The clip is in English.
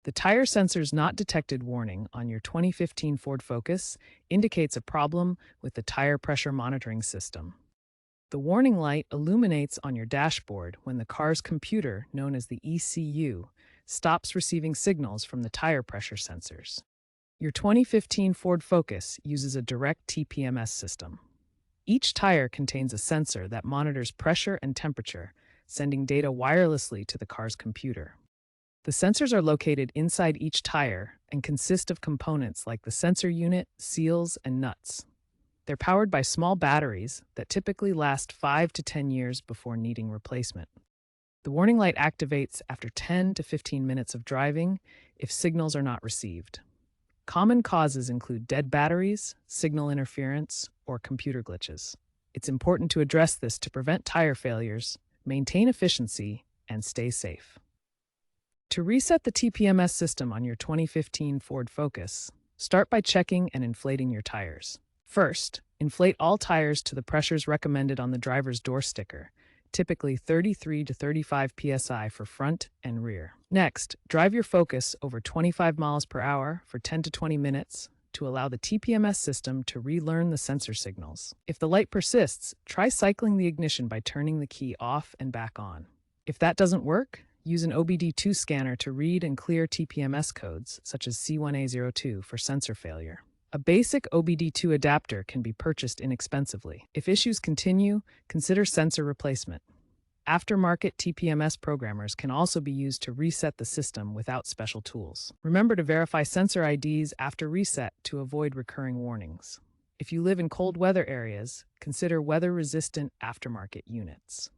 The Tyre Sensors Not Detected warning on your 2015 Ford Focus indicates a problem with the tire pressure monitoring system. The warning light illuminates on your dashboard when the car's computer, known as the ECU, stops receiving signals from the tire pressure sensors. Your 2015 Ford Focus uses a direct TPMS system. Each tire contains a sensor that monitors pressure and temperature, sending data wirelessly to the car's computer. The sensors are located inside each tire and consist of components like the sensor unit, seals, and nuts. They're powered by small batteries that typically last 5 to 10 years before needing replacement. The warning light activates after 10 to 15 minutes of driving if signals are not received. Common causes include dead batteries, signal interference, or computer glitches. It's important to address this to prevent tire failures, maintain efficiency, and stay safe. To reset the TPMS system on your 2015 Ford Focus, start by checking and inflating your tires. First, inflate all tires to the pressures recommended on the driver's door sticker, typically 33 to 35 psi for front and rear. Next, drive your Focus over 25 miles per hour for 10 to 20 minutes to allow the TPMS system to relearn the sensor signals. If the light persists, try cycling the ignition by turning the key off and back on. If that doesn't work, use an OBD2 scanner to read and clear TPMS codes, such as C1A02, for sensor failure. A basic OBD2 adapter can be purchased inexpensively. If issues continue, consider sensor replacement. Aftermarket TPMS programmers can also be used to reset the system without special tools. Remember to verify sensor IDs after reset to avoid recurring warnings. If you live in cold weather areas, consider weather-resistant aftermarket units.